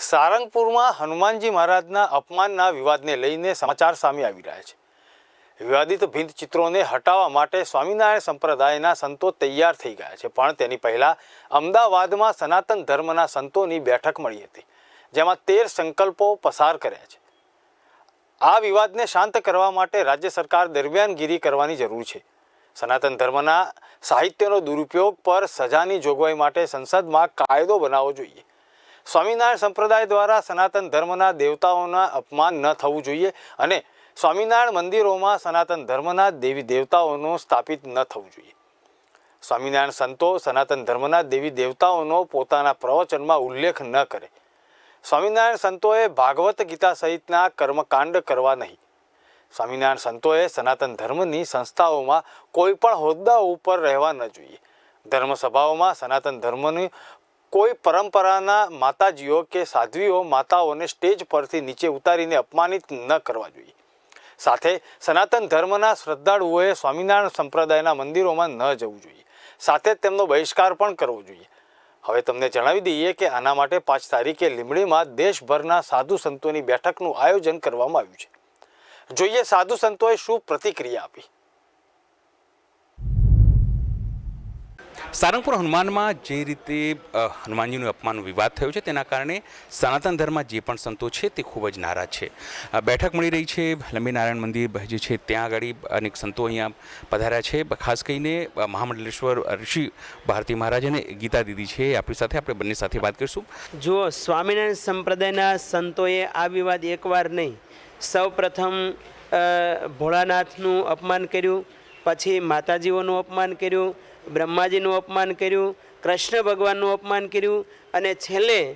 સારંગપુરમાં હનુમાનજી મહારાજના અપમાનના વિવાદને લઈને સમાચાર સામે આવી રહ્યા છે। વિવાદિત ભીંત ચિત્રોને હટાવવા માટે સ્વામિનારાયણ સંપ્રદાયના સંતો તૈયાર થઈ ગયા છે, પણ તેની પહેલા અમદાવાદમાં સનાતન ધર્મના સંતોની બેઠક મળી હતી, જેમાં 13 સંકલ્પો પસાર કર્યા છે। આ વિવાદને શાંત કરવા માટે રાજ્ય સરકાર દરમિયાનગીરી કરવાની જરૂર છે। સનાતન ધર્મના સાહિત્યનો દુરુપયોગ પર સજાની જોગવાઈ માટે સંસદમાં કાયદો બનાવવો જોઈએ। સ્વામિનારાયણ સંપ્રદાય દ્વારા સનાતન ધર્મના દેવતાઓના અપમાન ન થવું જોઈએ અને સ્વામિનારાયણ મંદિરોમાં સનાતન ધર્મના દેવી દેવતાઓનું સ્થાપિત ન થવું જોઈએ। સ્વામિનારાયણ સંતો સનાતન ધર્મના દેવી દેવતાઓનો પોતાના પ્રવચનમાં ઉલ્લેખ ન કરે। સ્વામિનારાયણ સંતોએ ભાગવત ગીતા સહિતના કર્મકાંડ કરવા નહીં। સ્વામિનારાયણ સંતોએ સનાતન ધર્મની સંસ્થાઓમાં કોઈ પણ હોદ્દા ઉપર રહેવા ન જોઈએ। ધર્મસભાઓમાં સનાતન ધર્મની કોઈ પરંપરાના માતાજીઓ કે સાધ્વીઓ માતાઓને સ્ટેજ પરથી નીચે ઉતારીને અપમાનિત ન કરવા જોઈએ। સાથે સનાતન ધર્મના શ્રદ્ધાળુઓએ સ્વામિનારાયણ સંપ્રદાયના મંદિરોમાં ન જવું જોઈએ, સાથે તેમનો બહિષ્કાર પણ કરવો જોઈએ। હવે તમને જણાવી દઈએ કે આના માટે 5 તારીખે લીંબડીમાં દેશભરના સાધુ સંતોની બેઠકનું આયોજન કરવામાં આવ્યું છે। જોઈએ સાધુ સંતોએ શું પ્રતિક્રિયા આપી। સારંગપુર હનુમાનમાં જે રીતે હનુમાનજીનું અપમાનનો વિવાદ થયો છે તેના કારણે સનાતન ધર્મમાં જે પણ સંતો છે તે ખૂબ જ નારાજ છે। બેઠક મળી રહી છે લંબીનારાયણ મંદિર જે છે ત્યાં આગળ અનેક સંતો અહીંયા પધાર્યા છે। ખાસ કરીને મહામંડલેશ્વર ઋષિ ભારતી મહારાજ અને ગીતા દીદી છે આપણી સાથે, આપણે બંને સાથે વાત કરીશું। જો સ્વામિનારાયણ સંપ્રદાયના સંતોએ આ વિવાદ એકવાર નહીં, સૌ પ્રથમ ભોળાનાથનું અપમાન કર્યું, પછી માતાજીઓનું અપમાન કર્યું, બ્રહ્માજીનું અપમાન કર્યું, કૃષ્ણ ભગવાનનું અપમાન કર્યું અને છેલ્લે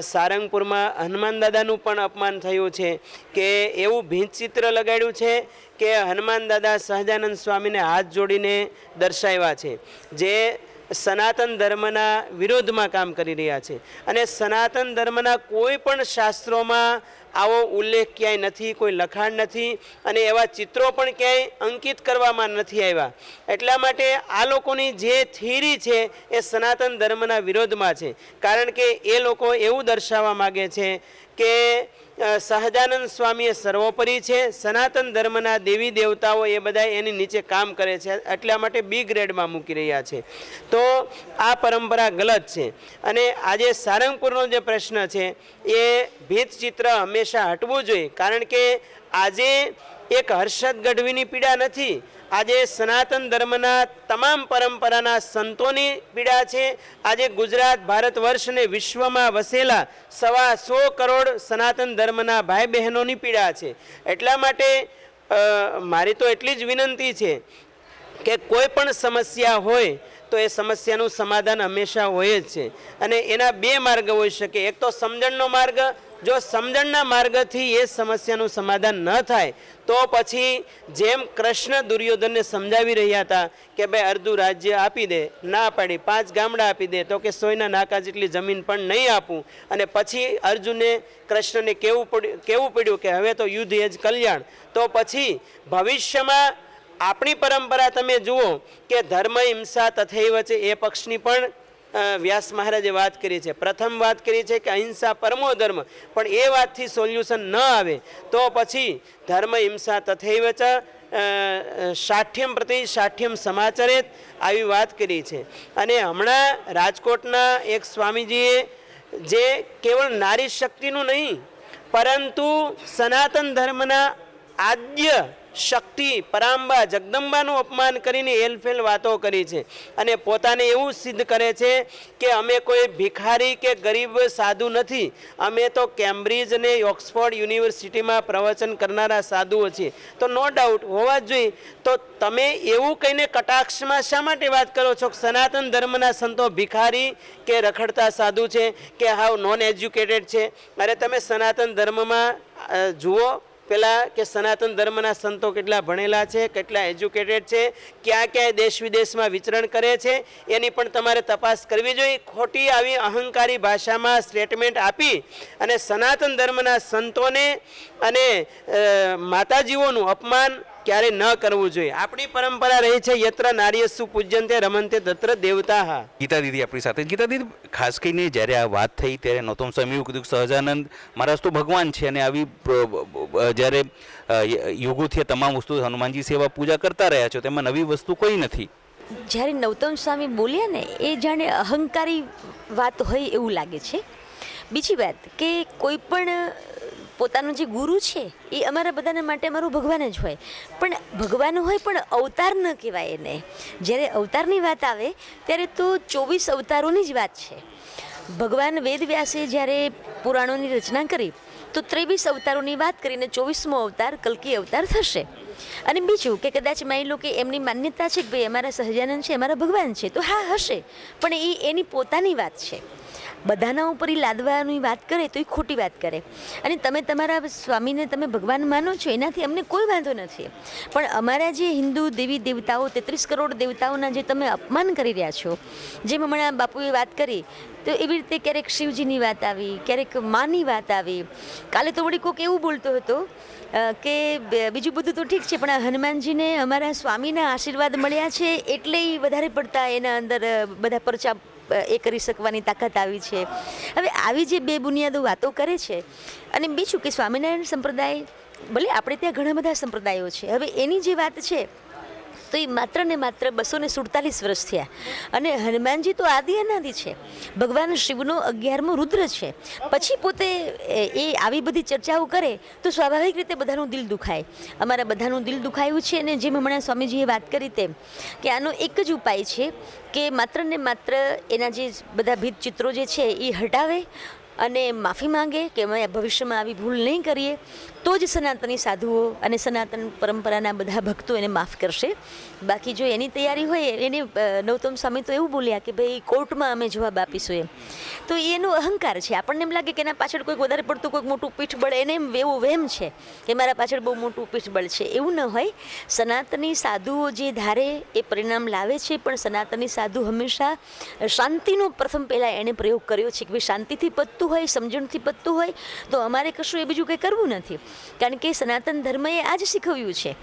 સારંગપુરમાં હનુમાન દાદાનું પણ અપમાન થયું છે કે એવું ભીંત ચિત્ર લગાડ્યું છે કે હનુમાન દાદા સહજાનંદ સ્વામીને હાથ જોડીને દર્શાવ્યા છે, જે સનાતન ધર્મના વિરોધમાં કામ કરી રહ્યા છે। અને સનાતન ધર્મના કોઈ પણ શાસ્ત્રોમાં આવો ઉલ્લેખ ક્યાંય નથી, કોઈ લખાણ નથી અને એવા ચિત્રો પણ ક્યાંય અંકિત કરવામાં નથી આવ્યા। એટલા માટે આ લોકોની જે થિયરી છે એ સનાતન ધર્મના વિરોધમાં છે, કારણ કે એ લોકો એવું દર્શાવવા માગે છે કે સહજાનંદ સ્વામી એ સર્વોપરી છે, સનાતન ધર્મના દેવી દેવતાઓ એ બધા એની નીચે કામ કરે છે, એટલા માટે બી ગ્રેડમાં મૂકી રહ્યા છે। તો આ પરંપરા ગલત છે અને આજે સારંગપુરનો જે પ્રશ્ન છે એ ભીંત ચિત્ર હંમેશા હટવું જોઈએ, કારણ કે આજે એક હર્ષદ ગઢવીની પીડા નથી, આજે સનાતન ધર્મના તમામ પરંપરાના સંતોની પીડા છે। આજે ગુજરાત, ભારત વર્ષ અને વિશ્વમાં વસેલા 125 કરોડ સનાતન ધર્મના ભાઈ બહેનોની પીડા છે। એટલા માટે મારી તો એટલી જ વિનંતી છે કે કોઈ પણ સમસ્યા હોય તો એ સમસ્યાનું સમાધાન હંમેશા હોય જ છે અને એના 2 માર્ગ હોઈ શકે। એક તો સમજણનો માર્ગ, જો સમજણના માર્ગથી એ સમસ્યાનું સમાધાન ન થાય તો પછી જેમ કૃષ્ણ દુર્યોધનને સમજાવી રહ્યા હતા કે ભાઈ અર્ધું રાજ્ય આપી દે, ના પાડી 5 ગામડા આપી દે તો કે 100 નાકા જેટલી જમીન પણ નહીં આપું, અને પછી અર્જુને કૃષ્ણને કહેવું પડ્યું કે હવે તો યુદ્ધ એ જ કલ્યાણ। તો પછી ભવિષ્યમાં આપણી પરંપરા તમે જુઓ કે ધર્મ હિંસા તથૈવ છે, એ પક્ષની પણ વ્યાસ મહારાજે વાત કરી છે। પ્રથમ વાત કરી છે કે અહિંસા પરમો ધર્મ, પણ એ વાતથી સોલ્યુશન ન આવે તો પછી ધર્મ હિંસા તથૈવ ચ શાઠ્યમ પ્રતિ શાઠ્યમ સમાચરેત, આવી વાત કરી છે। અને હમણાં રાજકોટના એક સ્વામીજીએ જે કેવળ નારી શક્તિનું નહીં પરંતુ સનાતન ધર્મના આદ્ય શક્તિ પરાંબા જગદંબાનું અપમાન કરીને એલફેલ વાતો કરી છે અને પોતાને એવું સિદ્ધ કરે છે કે અમે કોઈ ભિખારી કે ગરીબ સાધુ નથી, અમે તો કેમ્બ્રિજ અને ઓક્સફોર્ડ યુનિવર્સિટીમાં પ્રવચન કરનારા સાધુઓ છીએ। તો નો ડાઉટ હોવા જ જોઈએ, તો તમે એવું કહીને કટાક્ષમાં શા માટે વાત કરો છો કે સનાતન ધર્મના સંતો ભિખારી કે રખડતા સાધુ છે કે હાવ નોન એજ્યુકેટેડ છે? અરે તમે સનાતન ધર્મમાં જુઓ પહેલાં કે સનાતન ધર્મના સંતો કેટલા ભણેલા છે, કેટલા એજ્યુકેટેડ છે, ક્યાં ક્યાંય દેશ વિદેશમાં વિચરણ કરે છે, એની પણ તમારે તપાસ કરવી જોઈએ। ખોટી આવી અહંકારી ભાષામાં સ્ટેટમેન્ટ આપી અને સનાતન ધર્મના સંતોને અને માતાજીઓનું અપમાન ક્યારે ન કરવું જોઈએ. આપણી પરંપરા રહી છે યત્ર નાર્યસ્સુ પૂજ્યંતે રમંતે તત્ર દેવતા. ગીતા દીદી આપણી સાથે. ગીતા દીદી, ખાસ કરીને જ્યારે આ વાત થઈ ત્યારે નૌતમ સ્વામી એવું કીધું કે સહજાનંદ મહારાજ તો ભગવાન છે અને આવી જ્યારે યુગોથી તમામ વસ્તુ હનુમાનજી સેવા પૂજા કરતા રહ્યા છો, તેમાં નવી વસ્તુ કોઈ નથી. જ્યારે નૌતમ સ્વામી બોલ્યા ને એ જાણે અહંકારી વાત હોય એવું લાગે છે. બીજી વાત કે કોઈ પણ પોતાનો જે ગુરુ છે એ અમારા બધાના માટે અમારો ભગવાન જ હોય, પણ ભગવાન હોય પણ અવતાર ન કહેવાય એને. જ્યારે અવતારની વાત આવે ત્યારે તો 24 અવતારોની જ વાત છે. ભગવાન વેદવ્યાસે જ્યારે પુરાણોની રચના કરી તો 23 અવતારોની વાત કરીને 24મો અવતાર કલ્કી અવતાર થશે. અને બીજું કે કદાચ માની લો કે એમની માન્યતા છે કે ભાઈ અમારા સહજાનંદ છે, અમારા ભગવાન છે, તો હા હશે, પણ એ એની પોતાની વાત છે. બધાના ઉપર એ લાદવાની વાત કરે તો એ ખોટી વાત કરે. અને તમે તમારા સ્વામીને તમે ભગવાન માનો છો એનાથી અમને કોઈ વાંધો નથી, પણ અમારા જે હિન્દુ દેવી દેવતાઓ 33 કરોડ દેવતાઓના જે તમે અપમાન કરી રહ્યા છો, જેમ હમણાં બાપુએ વાત કરી, તો એવી રીતે ક્યારેક શિવજીની વાત આવી, ક્યારેક માની વાત આવી. કાલે તો વળી કોઈક એવું બોલતો હતો કે બીજું બધું તો ઠીક છે પણ આ હનુમાનજીને અમારા સ્વામીના આશીર્વાદ મળ્યા છે એટલે એ વધારે પડતા એના અંદર બધા પરચા એ કરી શકવાની તાકાત આવી છે. હવે આવી જે બે બુનિયાદો વાતો કરે છે. અને બીજું કે સ્વામિનારાયણ સંપ્રદાય, ભલે આપણે ત્યાં ઘણા બધા સંપ્રદાયો છે, હવે એની જે વાત છે તો એ માત્ર ને માત્ર 247 વર્ષ થયા. અને હનુમાનજી તો આદિ અનાદિ છે, ભગવાન શિવનો 11મો રુદ્ર છે. પછી પોતે એ આવી બધી ચર્ચાઓ કરે તો સ્વાભાવિક રીતે બધાનું દિલ દુખાય. અમારા બધાનું દિલ દુખાયું છે. અને જેમ હમણાં સ્વામીજીએ વાત કરી તેમ કે આનો એક જ ઉપાય છે કે માત્ર ને માત્ર એના જે બધા ભીત ચિત્રો જે છે એ હટાવે અને માફી માંગે કે અમે ભવિષ્યમાં આવી ભૂલ નહીં કરીએ, તો જ સનાતની સાધુઓ અને સનાતન પરંપરાના બધા ભક્તો એને માફ કરશે. બાકી જો એની તૈયારી હોય, એને નૌતમ સ્વામી તો એવું બોલ્યા કે ભાઈ કોર્ટમાં અમે જવાબ આપીશું એમ, તો એનો અહંકાર છે. આપણને એમ લાગે કે એના પાછળ કોઈક વધારે પડતું કોઈક મોટું પીઠબળ, એને એમ એવો વહેમ છે કે મારા પાછળ બહુ મોટું પીઠબળ છે. એવું ન હોય. સનાતની સાધુઓ જે ધારે એ પરિણામ લાવે છે, પણ સનાતની સાધુ હંમેશા શાંતિનો પ્રથમ પહેલાં એણે પ્રયોગ કર્યો છે કે ભાઈ શાંતિથી પતતું હોય, સમજણથી પતતું હોય તો અમારે કશું એ બીજું કંઈ કરવું નથી. કારણ કે સનાતન ધર્મએ આ જ શીખવ્યું છે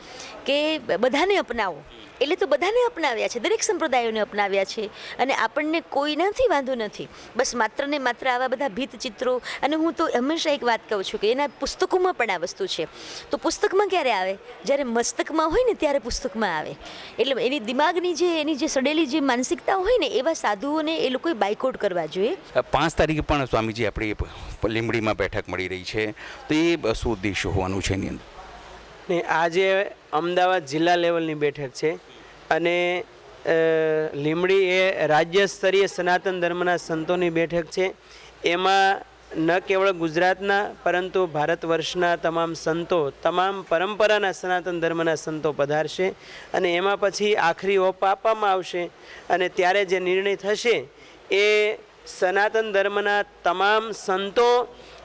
કે બધાને અપનાવો. એટલે તો બધાને અપનાવ્યા છે, દરેક સંપ્રદાયોને અપનાવ્યા છે. અને આપણને કોઈનાથી વાંધો નથી. બસ માત્ર ને માત્ર આવા બધા ભીત ચિત્રો. અને હું તો હંમેશા એક વાત કહું છું કે એના પુસ્તકોમાં પણ આ વસ્તુ છે. તો પુસ્તકમાં ક્યારે આવે? જ્યારે મસ્તકમાં હોય ને ત્યારે પુસ્તકમાં આવે. એટલે એની દિમાગની જે એની જે સડેલી જે માનસિકતા હોય ને એવા સાધુઓને એ લોકોએ બાયકોટ કરવા જોઈએ. 5 તારીખે પણ સ્વામીજી આપણી લીંબડીમાં બેઠક મળી રહી છે, તો એ શું ઉદ્દેશ હોવાનું છે એની અંદર? ને આજે અમદાવાદ જિલ્લા લેવલની બેઠક છે. અને લીંબડી એ રાજ્ય સ્તરીય સનાતન ધર્મના સંતોની બેઠક છે. એમાં ન કેવળ ગુજરાતના પરંતુ ભારત વર્ષના તમામ સંતો, તમામ પરંપરાના સનાતન ધર્મના સંતો પધારશે. અને એમાં પછી આખરી ઓપ આપવામાં આવશે. અને ત્યારે જે નિર્ણય થશે એ સનાતન ધર્મના તમામ સંતો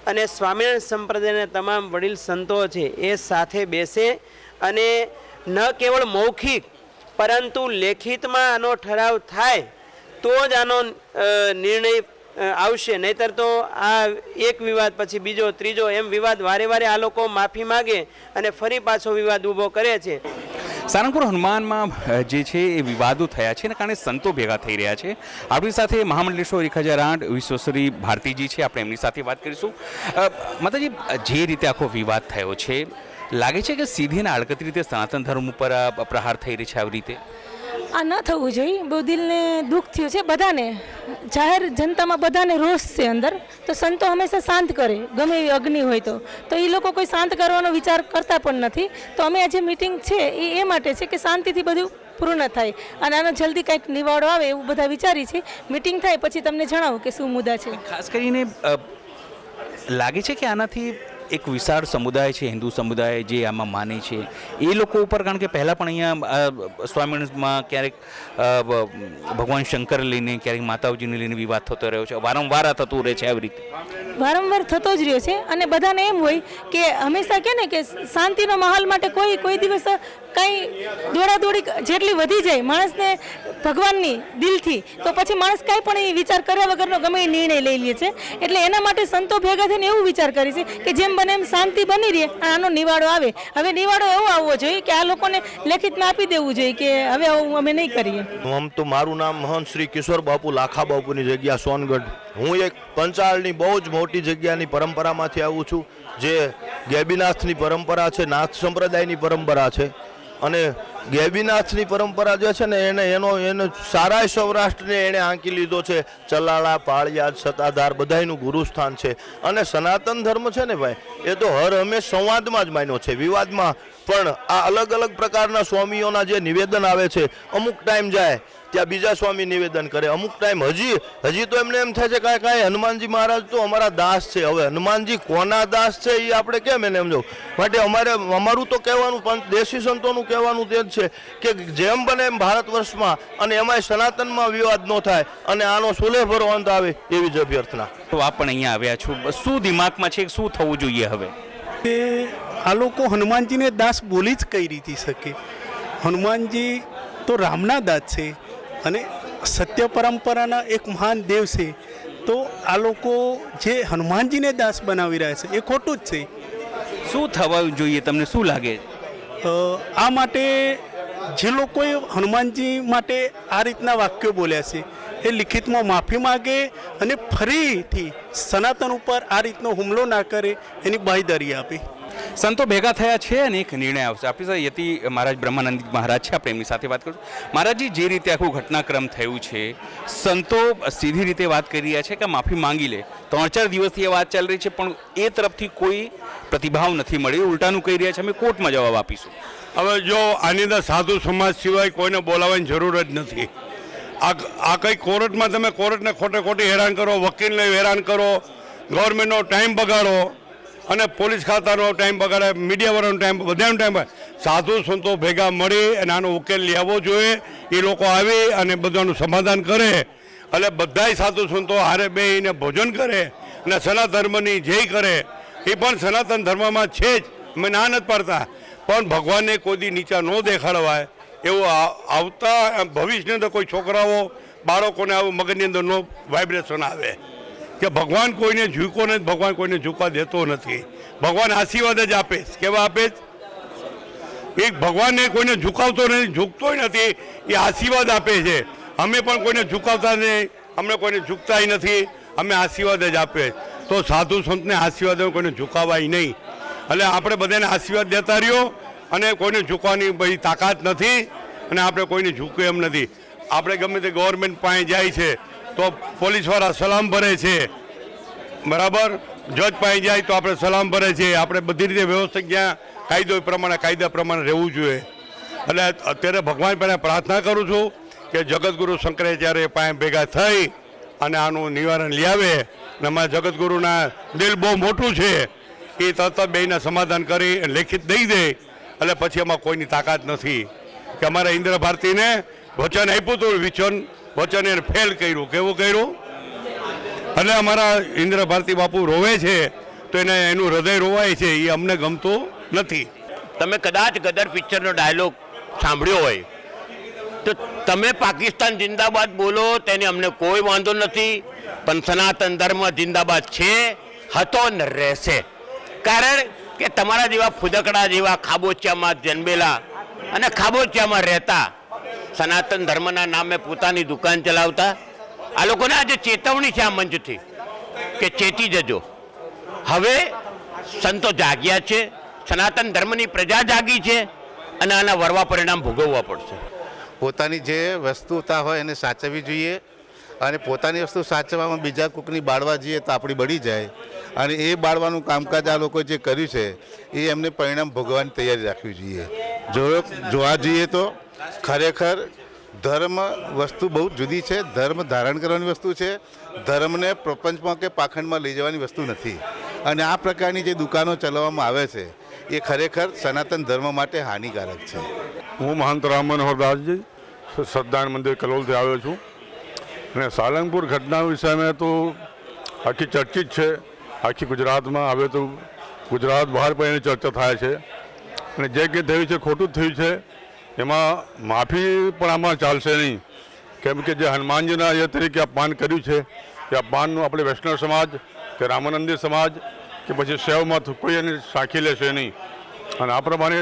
અને સ્વામિનારાયણ સંપ્રદાયના તમામ વડીલ સંતો છે એ સાથે બેસે અને ન કેવળ મૌખિક પરંતુ લેખિતમાં આનો ઠરાવ થાય તો જ આનો નિર્ણય આવશે. નહીતર તો આ એક વિવાદ પછી બીજો, ત્રીજો, એમ વિવાદ વારે વારે આ લોકો માફી માગે અને ફરી પાછો વિવાદ ઊભો કરે છે. સારંગપુર હનુમાનમાં જે છે એ વિવાદો થયા છે, એના કારણે સંતો ભેગા થઈ રહ્યા છે. આપણી સાથે મહામંડલેશ્વર 1008 વિશ્વશ્રી ભારતીજી છે, આપણે એમની સાથે વાત કરીશું. માતાજી, જે રીતે આખો વિવાદ થયો છે, લાગે છે કે સીધી અને આડકતરી રીતે સનાતન ધર્મ ઉપર પ્રહાર થઈ રહી છે આવી રીતે? આ ન થવું જોઈએ. બહુ દિલને દુઃખ થયું છે બધાને, જાહેર જનતામાં બધાને રોષ છે અંદર. તો સંતો હંમેશા શાંત કરે, ગમે એવી અગ્નિ હોય તો એ લોકો કોઈ શાંત કરવાનો વિચાર કરતા પણ નથી. તો અમે આજે મિટિંગ છે એ માટે છે કે શાંતિથી બધું પૂર્ણ થાય અને આનો જલ્દી કંઈક નિવાડો આવે એવું બધા વિચારી છે. મિટિંગ થાય પછી તમને જણાવું કે શું મુદ્દા છે. ખાસ કરીને લાગે છે કે આનાથી એક વિશાળ સમુદાય છે, હિન્દુ સમુદાય જે આમાં માને છે, એ લોકો ઉપર, કારણ કે પહેલાં પણ અહીંયા સ્વામિનારાયણમાં ક્યારેક ભગવાન શંકર લઈને, ક્યારેક માતાજીને લઈને વિવાદ થતો રહ્યો છે, વારંવાર આ થતું રહે છે આવી રીતે? વારંવાર થતો જ રહ્યો છે. અને બધાને એમ હોય કે હંમેશા કે ને કે શાંતિનો માહોલ માટે કોઈ દિવસ કંઈ દોડાદોડી જેટલી વધી જાય માણસને ભગવાનની દિલથી, તો પછી માણસ કાંઈ પણ એ વિચાર કર્યા વગરનો ગમે એ નિર્ણય લઈ લે છે. એટલે એના માટે સંતો ભેગા થઈને એવું વિચાર કરે છે કે જેમ જેમ બને એમ શાંતિ બની રહે અને આનો નિવાડો આવે. હવે નિવાડો એવો આવવો જોઈએ કે આ લોકોને લેખિતમાં આપી દેવું જોઈએ કે હવે આવું અમે નહીં કરીએ. આમ તો મારું નામ મહંત શ્રી કિશોર બાપુ લાખા બાપુની જગ્યા સોનગઢ. હું એક પંચાળની બહુ જ મોટી જગ્યાની પરંપરામાંથી આવું છું, જે ગેબીનાથની પરંપરા છે, નાથ સંપ્રદાયની પરંપરા છે. અને ગેબીનાથની પરંપરા જે છે ને એને સારા સૌરાષ્ટ્રને એણે આંકી લીધો છે. ચલાળા, પાળિયાદ, સત્તાધાર બધાયનું ગુરુસ્થાન છે. અને સનાતન ધર્મ છે ને ભાઈ, એ તો હર હંમેશ સંવાદમાં જ માન્યો છે, વિવાદમાં પણ. આ અલગ અલગ પ્રકારના સ્વામીઓના જે નિવેદન આવે છે, અમુક ટાઈમ જાય ત્યાં બીજા સ્વામી નિવેદન કરે, અમુક ટાઈમ હજી તો એમને એમ થાય છે કાંઈ હનુમાનજી મહારાજ તો અમારા દાસ છે. હવે હનુમાનજી કોના દાસ છે એ આપણે કેમ એને સમજો. માટે અમારું તો કહેવાનું, પણ દેશી સંતોનું કહેવાનું તે જ છે કે જેમ બને એમ ભારત વર્ષમાં અને એમાંય સનાતનમાં વિવાદ ન થાય અને આનો સુલેભરો અંત આવે એવી જ અભ્યર્થના. તો આપ પણ અહીંયા આવ્યા છો, શું દિમાગમાં છે, શું થવું જોઈએ હવે? કે આ લોકો હનુમાનજીને દાસ બોલી જ કઈ રીતે શકે? હનુમાનજી તો રામના દાસ છે અને સત્ય પરંપરાના એક મહાન દેવ છે. તો આ લોકો જે હનુમાનજીને દાસ બનાવી રહ્યા છે એ ખોટું જ છે. શું થવા જોઈએ, તમને શું લાગે? આ માટે જે લોકોએ હનુમાનજી માટે આ રીતના વાક્યો બોલ્યા છે એ લિખિતમાં માફી માગે અને ફરીથી સનાતન ઉપર આ રીતનો હુમલો ના કરે એની બાંયધરી આપે. સંતો ભેગા થયા છે અને એક નિર્ણય આવશે. આપણી સાથે યતિ મહારાજ બ્રહ્માનંદ મહારાજ છે, આપણે એમની સાથે વાત કરીશું. મહારાજજી, જે રીતે આખું ઘટનાક્રમ થયું છે, સંતો સીધી રીતે વાત કરી રહ્યા છે કે માફી માંગી લે. 3-4 દિવસથી એ વાત ચાલી રહી છે, પણ એ તરફથી કોઈ પ્રતિભાવ નથી મળ્યો. ઉલટાનું કહી રહ્યા છે અમે કોર્ટમાં જવાબ આપીશું. હવે જો આની અંદર સાધુ સમાજ સિવાય કોઈને બોલાવવાની જરૂર જ નથી. આ કંઈ કોર્ટમાં તમે કોર્ટને ખોટી હેરાન કરો, વકીલને હેરાન કરો, ગવર્મેન્ટનો ટાઈમ બગાડો અને પોલીસ ખાતાનો ટાઈમ બગાડે, મીડિયાવાળાનો ટાઈમ, બધાનો ટાઈમ. સાધુ સંતો ભેગા મળી અને આનો ઉકેલ લેવો જોઈએ. એ લોકો આવી અને બધાનું સમાધાન કરે એટલે બધાય સાધુ સંતો હારે બેસીને ભોજન કરે અને સનાતન ધર્મની જય કરે. એ પણ સનાતન ધર્મમાં છે જ, અમે ના નથી પાડતા, પણ ભગવાનને કોઈ દી નીચા ન દેખાડવાય એવું આવતા ભવિષ્યની અંદર કોઈ છોકરાઓ, બાળકોને આવું મગજની અંદર નો વાઇબ્રેશન આવે કે ભગવાન કોઈને ઝૂકો નથી, ભગવાન કોઈને ઝૂકવા દેતો નથી. ભગવાન આશીર્વાદ જ આપે. કેવા આપે? એક ભગવાનને કોઈને ઝુકાવતો નથી, ઝૂકતોય નથી, એ આશીર્વાદ આપે છે. અમે પણ કોઈને ઝુકાવતા નહીં, અમને કોઈને ઝૂકતાય નથી, અમે આશીર્વાદ જ આપે. તો સાધુ સંતને આશીર્વાદ કોઈને ઝુકાવાય નહીં. એટલે આપણે બધાને આશીર્વાદ દેતા રહ્યો અને કોઈને ઝૂકવાની ભાઈ તાકાત નથી અને આપણે કોઈને ઝૂકવે એમ નથી. આપણે ગમે તે ગવર્મેન્ટ પાસે જાય છે તો પોલીસવાળા સલામ ભરે છે, બરાબર. જજ પાસે જાય તો આપણે સલામ ભરે છે. આપણે બધી રીતે વ્યવસ્થિત જ્યાં કાયદા પ્રમાણે રહેવું જોઈએ. એટલે અત્યારે ભગવાન પાસે પ્રાર્થના કરું છું કે જગતગુરુ શંકરાચાર્ય પાસે ભેગા થઈ અને આનું નિવારણ લઈ આવે. અને અમારા જગતગુરુના દિલ બહુ મોટું છે, એ તરત બેયના સમાધાન કરી લેખિત દઈ દે. એટલે પછી એમાં કોઈની તાકાત નથી. કે અમારા ઇન્દ્ર ભારતીને વચન આપ્યું હતું, વચન એને ફેલ કર્યું. કેવું કર્યું? એટલે અમારા ઇન્દ્ર ભારતી બાપુ રોવે છે તો એનું હૃદય રોવાય છે, એ અમને ગમતું નથી. તમે કદાચ ગદર પિક્ચરનો ડાયલોગ સાંભળ્યો હોય તો તમે પાકિસ્તાન જિંદાબાદ બોલો, તેને અમને કોઈ વાંધો નથી, પણ સનાતન ધર્મ જિંદાબાદ છે, હતો ને રહેશે. કારણ કે તમારા જેવા ફુદકડા જેવા ખાબોચિયામાં જન્મેલા અને ખાબોચિયામાં રહેતા, સનાતન ધર્મના નામે પોતાની દુકાન ચલાવતા આ લોકોને આજે ચેતવણી છે આ મંચથી કે ચેતી જજો. હવે સંતો જાગ્યા છે, સનાતન ધર્મની પ્રજા જાગી છે અને આના વરવા પરિણામ ભોગવવા પડશે. પોતાની જે વસ્તુતા હોય એને સાચવવી જોઈએ અને પોતાની વસ્તુ સાચવવામાં બીજા કોઈકની બાળવા જઈએ તો આપણી બળી જાય. અને એ બાળવાનું કામકાજ આ લોકોએ જે કર્યું છે એ એમને પરિણામ ભોગવવાની તૈયારી રાખવી જોઈએ. જોવા જઈએ તો ખરેખર ધર્મ વસ્તુ બહુ જુદી છે. ધર્મ ધારણ કરવાની વસ્તુ છે, ધર્મને પ્રપંચમાં કે પાખંડમાં લઈ જવાની વસ્તુ નથી. અને આ પ્રકારની જે દુકાનો ચલાવવામાં આવે છે એ ખરેખર સનાતન ધર્મ માટે હાનિકારક છે. હું મહંત રામ મનોહર દાસજી સત્યનારાયણ મંદિર કલોલથી આવ્યો છું અને સાળંગપુર ઘટના વિષયમાં તો આખી ચર્ચિત છે આખી ગુજરાતમાં. હવે તો ગુજરાત બહાર પણ એની ચર્ચા થાય છે અને જે કંઈ થયું છે ખોટું જ થયું છે. એમાં માફી પણ આમાં ચાલશે નહીં, કેમ કે જે હનુમાનજીના એ તરીકે અપમાન કર્યું છે એ અપમાનનું આપણે વૈષ્ણવ સમાજ કે રામાનંદી સમાજ કે પછી સેવમત કોઈ એને સાખી લેશે નહીં અને આ પ્રમાણે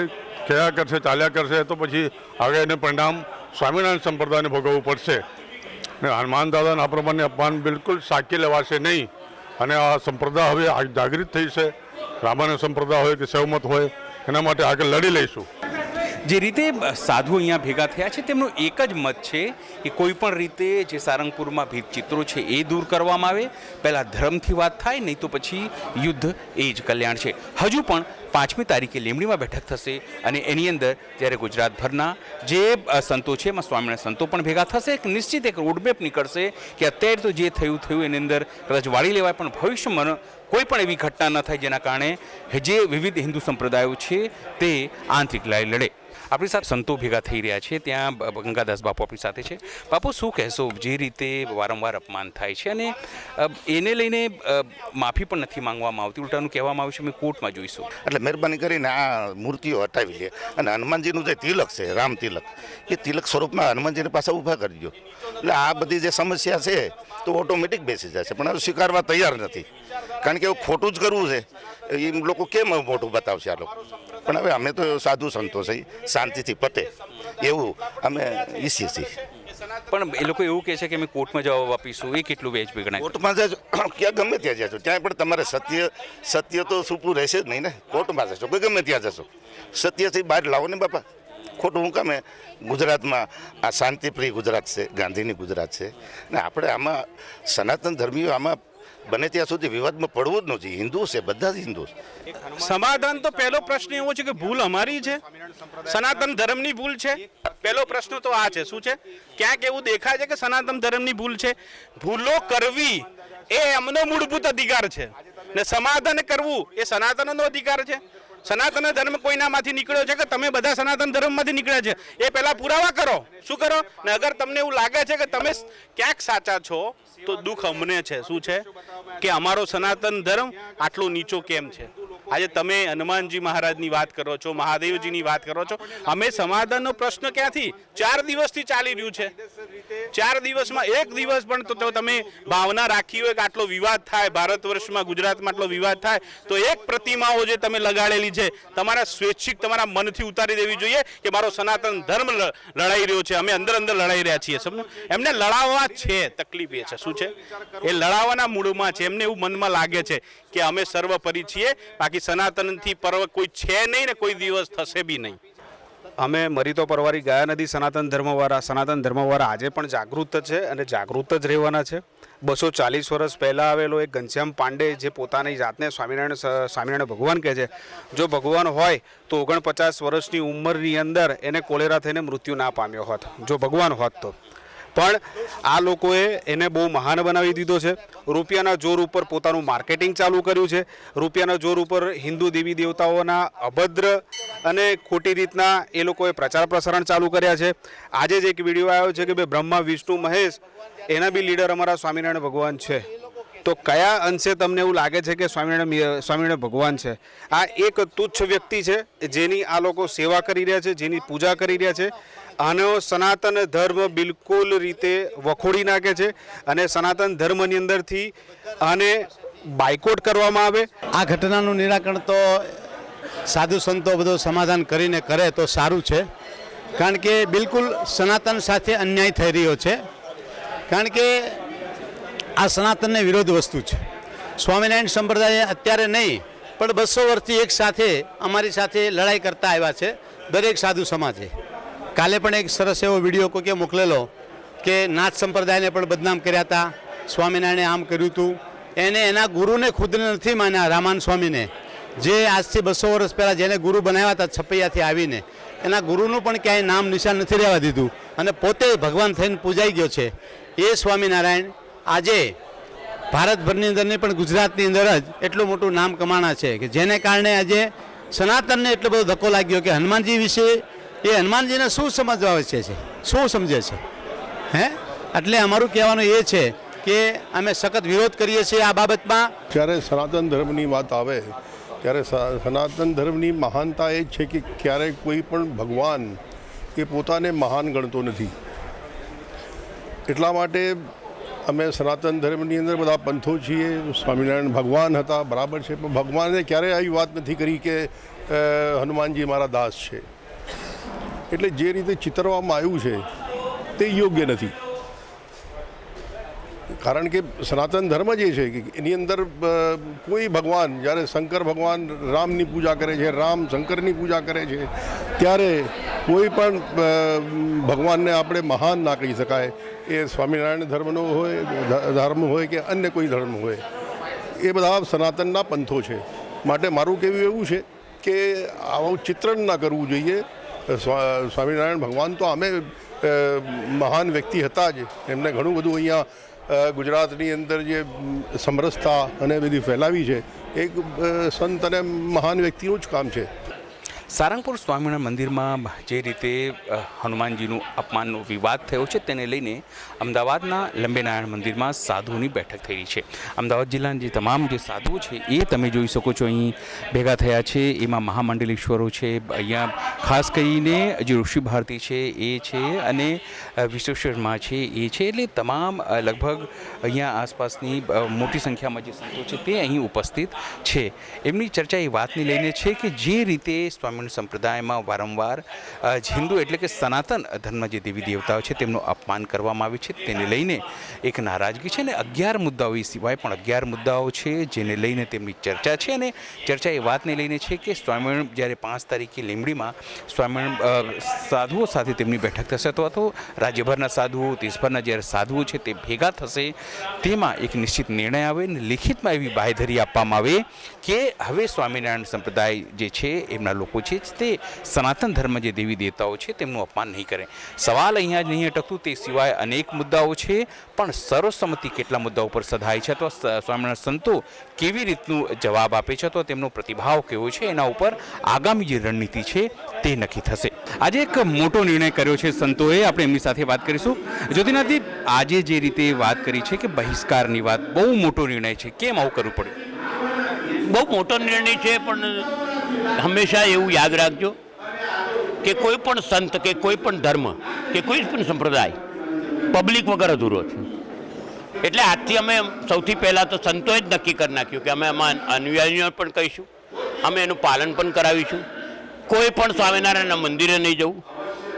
કયા કરશે ચાલ્યા કરશે તો પછી આગળ એને પરિણામ સ્વામિનારાયણ સંપ્રદાયને ભોગવવું પડશે. અને હનુમાન દાદાના આ પ્રમાણે અપમાન બિલકુલ સાખી લેવાશે નહીં અને આ સંપ્રદાય હવે જાગૃત થઈ છે. રામાયણ સંપ્રદાય હોય કે સેવમત હોય એના માટે આગળ લડી લઈશું. જે રીતે સાધુ અહીંયા ભેગા થયા છે તેમનો એક જ મત છે કે કોઈ પણ રીતે જે સારંગપુરમાં ભીત ચિત્રો છે એ દૂર કરવામાં આવે. પહેલાં ધર્મથી વાત થાય, નહીં તો પછી યુદ્ધ એ જ કલ્યાણ છે. હજુ પણ 5મી તારીખે લીંબડીમાં બેઠક થશે અને એની અંદર જ્યારે ગુજરાતભરના જે સંતો છે એમાં સ્વામિનારાયણ સંતો પણ ભેગા થશે. એક નિશ્ચિત એક રોડમેપ નીકળશે કે અત્યારે તો જે થયું એની અંદર કદાચ વાળી લેવાય, પણ ભવિષ્યમાં કોઈ પણ એવી ઘટના ન થાય જેના કારણે જે વિવિધ હિન્દુ સંપ્રદાયો છે તે આંતરિક લડાઈ લડે. આપણી સાથે સંતો ભેગા થઈ રહ્યા છે. ત્યાં ગંગાદાસ બાપુ આપણી સાથે છે. બાપુ, શું કહેશો? જે રીતે વારંવાર અપમાન થાય છે અને એને લઈને માફી પણ નથી માંગવામાં આવતી, ઉલટાનું કહેવામાં આવ્યું છે અમે કોર્ટમાં જોઈશું. એટલે મહેરબાની કરીને આ મૂર્તિઓ હટાવી લે અને હનુમાનજીનું જે તિલક છે, રામ તિલક, એ તિલક સ્વરૂપમાં હનુમાનજીને પાસે ઊભા કરજો. એટલે આ બધી જે સમસ્યા છે તો ઓટોમેટિક બેસી જશે, પણ હવે સ્વીકારવા તૈયાર નથી. કારણ કે ખોટું જ કરવું છે એ લોકો કેમ મોટું બતાવશે આ લોકો. પણ હવે અમે તો સાધુ સંતો છે, શાંતિથી પતે એવું અમે ઈચ્છીએ છીએ. પણ એ લોકો એવું કહે છે કે અમે કોર્ટમાં જવાબ આપીશું, એ કેટલું વ્યાજબી ગણાય? કોર્ટમાં જજો, ક્યાં ગમે ત્યાં જશો ત્યાં પણ તમારે સત્ય તો છૂપું રહેશે જ નહીં ને. કોર્ટમાં જશો કે ગમે ત્યાં જશો, સત્યથી બહાર લાવો ને બાપા. ખોટું હું કામે? ગુજરાતમાં આ શાંતિપ્રિય ગુજરાત છે, ગાંધીની ગુજરાત છે ને. આપણે આમાં સનાતન ધર્મીઓ આમાં બને ત્યાં સુધી વિવાદમાં પડવું જ નથી. હિન્દુ છે, બધા જ હિન્દુ. સમાધાન તો પહેલો પ્રશ્ન એવો છે કે ભૂલ અમારી છે, સનાતન ધર્મની ભૂલ છે. પહેલો પ્રશ્ન તો આ છે. શું છે? ક્યાંક એવું દેખાય છે કે સનાતન ધર્મની ભૂલ છે. ભૂલો કરવી એ એમનો મૂળભૂત અધિકાર છે ને સમાધાન કરવું એ સનાતનનો અધિકાર છે. સનાતન ધર્મ કોઈનામાંથી નીકળ્યો છે કે તમે બધા સનાતન ધર્મમાંથી નીકળ્યા છે એ પહેલા પુરાવા કરો. શું કરો? ને અગર તમને એવું લાગે છે કે તમે ક્યાંક સાચા છો તો દુઃખ અમને છે. શું છે કે અમારો સનાતન ધર્મ આટલો નીચો કેમ છે? આજે તમે હનુમાનજી મહારાજની વાત કરો છો, મહાદેવજીની વાત કરો છો. અમે સમાધાનનો પ્રશ્ન ક્યાંથી 4 દિવસથી ચાલી રહ્યું છે. 4 દિવસમાં એક દિવસ પણ તો તમે ભાવના રાખી હોય કે આટલો વિવાદ થાય ભારત વર્ષમાં, ગુજરાતમાં આટલો વિવાદ થાય તો એક પ્રતિમાઓ જે તમે લગાડેલી છે તમારા સ્વૈચ્છિક તમારા મનથી ઉતારી દેવી જોઈએ કે મારો સનાતન ધર્મ લડાઈ રહ્યો છે, અમે અંદર લડાઈ રહ્યા છીએ. સમજો, એમને લડાવવા છે. તકલીફ એ છે. શું છે? એ લડાવવાના મૂળમાં છે. એમને એવું મનમાં લાગે છે કે અમે સર્વપરી છીએ, બાકી સનાતનથી પર્વ કોઈ છે નહીં ને કોઈ દિવસ થશે બી નહીં. અમે મરી તો પરવારી ગયા નથી સનાતન ધર્મવાળા આજે પણ જાગૃત છે અને જાગૃત જ રહેવાના છે. 240 વર્ષ પહેલાં આવેલો એક ઘનશ્યામ પાંડે જે પોતાની જાતને સ્વામિનારાયણ ભગવાન કહે છે, જો ભગવાન હોય તો 49 વર્ષની ઉંમરની અંદર એને કોલેરા થઈને મૃત્યુ ના પામ્યો હોત, જો ભગવાન હોત તો. પણ આ લોકોએ એને બહુ મહાન બનાવી દીધો છે. રૂપિયાના જોર ઉપર પોતાનું માર્કેટિંગ ચાલુ કર્યું છે. રૂપિયાના જોર ઉપર હિન્દુ દેવી દેવતાઓના અભદ્ર અને ખોટી રીતના એ લોકોએ પ્રચાર પ્રસારણ ચાલુ કર્યા છે. આજે જ એક વિડીયો આવ્યો છે કે ભાઈ બ્રહ્મા વિષ્ણુ મહેશ એના બી લીડર અમારા સ્વામિનારાયણ ભગવાન છે. તો કયા અંશે તમને એવું લાગે છે કે સ્વામિનારાયણ ભગવાન છે? આ એક તુચ્છ વ્યક્તિ છે જેની આ લોકો સેવા કરી રહ્યા છે, જેની પૂજા કરી રહ્યા છે. આનો સનાતન ધર્મ બિલકુલ રીતે વખોડી નાખે છે અને સનાતન ધર્મની અંદરથી આને બાયકોટ કરવામાં આવે. આ ઘટનાનું નિરાકરણ તો સાધુ સંતો બધું સમાધાન કરીને કરે તો સારું છે. કારણ કે બિલકુલ સનાતન સાથે અન્યાય થઈ રહ્યો છે. કારણ કે આ સનાતનને વિરોધ વસ્તુ છે. સ્વામિનારાયણ સંપ્રદાય અત્યારે નહીં પણ 200 વર્ષથી એક સાથે અમારી સાથે લડાઈ કરતા આવ્યા છે દરેક સાધુ સમાજે. કાલે પણ એક સરસ એવો વિડીયો કોઈએ મોકલેલો કે નાથ સંપ્રદાયને પણ બદનામ કર્યા હતા, સ્વામિનારાયણે આમ કર્યું હતું. એને એના ગુરુને ખુદને નથી માન્યા, રામાન સ્વામીને, જે આજથી 200 વર્ષ પહેલાં જેને ગુરુ બનાવ્યા હતા છપૈયાથી આવીને, એના ગુરુનું પણ ક્યાંય નામ નિશાન નથી રહેવા દીધું અને પોતે ભગવાન થઈને પૂજાઈ ગયો છે. એ સ્વામિનારાયણ આજે ભારતભરની અંદર નહીં પણ ગુજરાતની અંદર જ એટલું મોટું નામ કમાણા છે કે જેને કારણે આજે સનાતનને એટલો બધો ધક્કો લાગ્યો કે હનુમાનજી વિશે એ હનુમાનજીને શું સમજવા આવે છે, શું સમજે છે હે? એટલે અમારું કહેવાનું એ છે કે અમે સખત વિરોધ કરીએ છીએ આ બાબતમાં. જ્યારે સનાતન ધર્મની વાત આવે ત્યારે સનાતન ધર્મની મહાનતા એ જ છે કે ક્યારેય કોઈ પણ ભગવાન એ પોતાને મહાન ગણતો નથી. એટલા માટે અમે સનાતન ધર્મની અંદર બધા પંથો છીએ. સ્વામિનારાયણ ભગવાન હતા, બરાબર છે, પણ ભગવાને ક્યારેય આવી વાત નથી કરી કે હનુમાનજી મારા દાસ છે. એટલે જે રીતે ચિતરવામાં આવ્યું છે તે યોગ્ય નથી. કારણ કે સનાતન ધર્મ જે છે કે એની અંદર કોઈ ભગવાન, જ્યારે શંકર ભગવાન રામની પૂજા કરે છે, રામ શંકરની પૂજા કરે છે, ત્યારે કોઈ પણ ભગવાનને આપણે મહાન ના કહી શકાય. એ સ્વામિનારાયણ ધર્મનો હોય કે અન્ય કોઈ ધર્મ હોય, એ બધા સનાતનના પંથો છે. માટે મારું કહેવું એવું છે કે આવું ચિત્રણ ના કરવું જોઈએ. સ્વામિનારાયણ ભગવાન તો અમે મહાન વ્યક્તિ હતા જ. એમને ઘણું બધું અહીંયા ગુજરાતની અંદર જે સમરસતા અને બધી ફેલાવી છે, એક સંત અને મહાન વ્યક્તિનું જ કામ છે. સારંગપુર સ્વામિનારાયણ મંદિરમાં જે રીતે હનુમાનજીનું અપમાનનો વિવાદ થયો છે તેને લઈને અમદાવાદના લંબેનારાયણ મંદિરમાં સાધુઓની બેઠક થઈ રહી છે. અમદાવાદ જિલ્લાના જે તમામ જે સાધુઓ છે એ તમે જોઈ શકો છો અહીં ભેગા થયા છે. એમાં મહામંડલેશ્વરો છે, અહીંયા ખાસ કરીને જે ઋષિ ભારતી છે એ છે, અને વિશ્વેશ્વરમાં છે એ છે. એટલે તમામ લગભગ અહીંયા આસપાસની મોટી સંખ્યામાં જે સંતો છે તે અહીં ઉપસ્થિત છે. એમની ચર્ચા એ વાતને લઈને છે કે જે રીતે સ્વામિનારાયણ સંપ્રદાયમાં વારંવાર હિન્દુ એટલે કે સનાતન ધર્મના જે દેવી દેવતાઓ છે તેમનું અપમાન કરવામાં આવે છે, તેને લઈને એક નારાજગી છે. અને 11 મુદ્દાઓ એ સિવાય પણ 11 મુદ્દાઓ છે જેને લઈને તેમની ચર્ચા છે. અને ચર્ચા એ વાતને લઈને છે કે સ્વામિનારાયણ જ્યારે 5 તારીખે લીંબડીમાં સ્વામિનારાયણ સાધુઓ સાથે તેમની બેઠક થશે, અથવા તો રાજ્યભરના સાધુઓ, દેશભરના જ્યારે સાધુઓ છે તે ભેગા થશે, તેમાં એક નિશ્ચિત નિર્ણય આવે અને લિખિતમાં એવી બાંયધરી આપવામાં આવે કે હવે સ્વામિનારાયણ સંપ્રદાય જે છે એમના લોકો છે તે સનાતન ધર્મ જે દેવી દેવતાઓ છે તેમનું અપમાન નહીં કરે. સવાલ અહીંયા જ નહીં અટકતું, તે સિવાય અનેક મુદ્દાઓ છે, પણ સર્વસંમતિ કેટલા મુદ્દાઓ પર સધાય છે, અથવા સ્વામિનારાયણ સંતો કેવી રીતનું જવાબ આપે છે, અથવા તેમનો પ્રતિભાવ કેવો છે, એના ઉપર આગામી જે રણનીતિ છે તે નક્કી થશે. આજે એક મોટો નિર્ણય કર્યો છે સંતોએ, આપણે એમની સાથે વાત કરીશું. જ્યોતિનાથજી, આજે જે રીતે વાત કરી છે કે બહિષ્કારની વાત, બહુ મોટો નિર્ણય છે, કેમ આવું કરવું પડ્યું? બહુ મોટો નિર્ણય છે, પણ હંમેશા એવું યાદ રાખજો કે કોઈ પણ સંત કે કોઈ પણ ધર્મ કે કોઈ પણ સંપ્રદાય પબ્લિક વગર અધૂરો છે. એટલે આજથી અમે સૌથી પહેલાં તો સંતોએ જ નક્કી કરી નાખ્યું કે અમે આમાં અનુયાયીઓ પણ કહીશું, અમે એનું પાલન પણ કરાવીશું. કોઈ પણ સ્વામિનારાયણના મંદિરે નહીં જવું,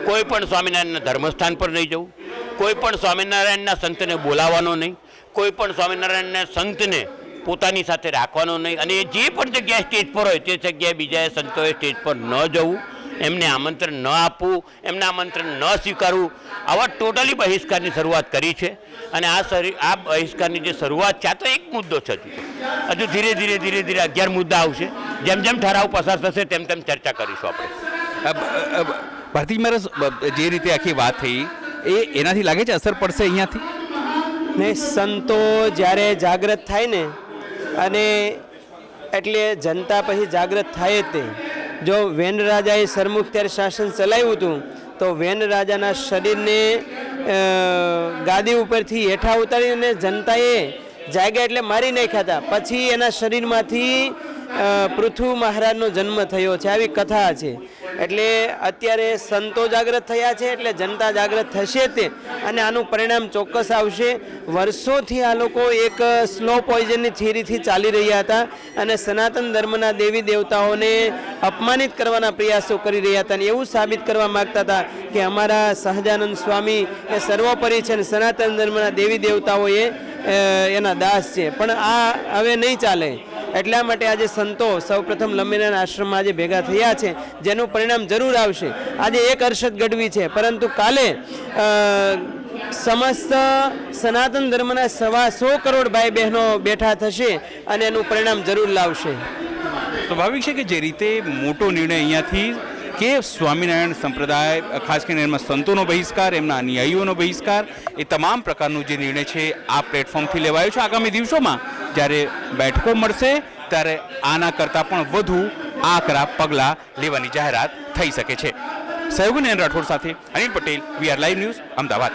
કોઈ પણ સ્વામિનારાયણના ધર્મસ્થાન પર નહીં જવું, કોઈ પણ સ્વામિનારાયણના સંતને બોલાવવાનો નહીં, કોઈ પણ સ્વામિનારાયણના સંતને પોતાની સાથે રાખવાનો નહીં. અને જે પણ જગ્યાએ સ્ટેજ પર હોય તે જગ્યાએ બીજાએ સંતોએ સ્ટેજ પર ન જવું, એમને આમંત્રણ ન આપવું, એમને આમંત્રણ ન સ્વીકારવું, આવા ટોટલી બહિષ્કારની શરૂઆત કરી છે. અને આ બહિષ્કારની જે શરૂઆત છે, આ તો એક મુદ્દો છે. હજુ ધીરે ધીરે 11 મુદ્દા આવશે. જેમ જેમ ઠરાવ પસાર થશે તેમ તેમ ચર્ચા કરીશું આપણે. ભારતી મહારાજ, જે રીતે આખી વાત થઈ એનાથી લાગે છે અસર પડશે અહીંયાથી? ને સંતો જ્યારે જાગૃત થાય ને, અને એટલે જનતા પછી જાગૃત થાય જ તે. જો વેન રાજાએ સરમુખ ત્યારે શાસન ચલાવ્યું હતું, તો વેન રાજાના શરીરને ગાદી ઉપરથી હેઠા ઉતારીને જનતાએ જાગ્યા એટલે મારી નાખ્યા હતા. પછી એના શરીરમાંથી પૃથુ મહારાજનો જન્મ થયો છે, આવી કથા છે. એટલે અત્યારે સંતો જાગૃત થયા છે, એટલે જનતા જાગૃત થશે તે, અને આનું પરિણામ ચોક્કસ આવશે. વર્ષોથી આ લોકો એક સ્લો પોઈઝનની થિયરીથી ચાલી રહ્યા હતા, અને સનાતન ધર્મના દેવી દેવતાઓને અપમાનિત કરવાના પ્રયાસો કરી રહ્યા હતા, અને એવું સાબિત કરવા માગતા હતા કે અમારા સહજાનંદ સ્વામી એ સર્વોપરી છે, અને સનાતન ધર્મના દેવી દેવતાઓ એ એના દાસ છે. પણ આ હવે નહીં ચાલે. એટલા માટે આજે સંતો સૌપ્રથમ લંબેનારાયણ આશ્રમમાં આજે ભેગા થયા છે, જેનું પરિણામ જરૂર આવશે. આજે એક હર્ષદ ગઢવી છે, પરંતુ કાલે સમસ્ત સનાતન ધર્મના 125 કરોડ ભાઈ બહેનો બેઠા થશે, અને એનું પરિણામ જરૂર લાવશે. સ્વાભાવિક છે કે જે રીતે મોટો નિર્ણય અહીંયાથી કે સ્વામિનારાયણ સંપ્રદાય, ખાસ કરીને એમાં સંતોનો બહિષ્કાર, એમના અનુયાયીઓનો બહિષ્કાર, એ તમામ પ્રકારનો જે નિર્ણય છે આ પ્લેટફોર્મથી લેવાયો છે. આગામી દિવસોમાં જ્યારે બેઠકો મળશે ત્યારે આના કરતાં પણ વધુ આકરા પગલાં લેવાની જાહેરાત થઈ શકે છે. સહયોગી રાઠોડ સાથે Anil Patel, VR live news, Ahmedabad.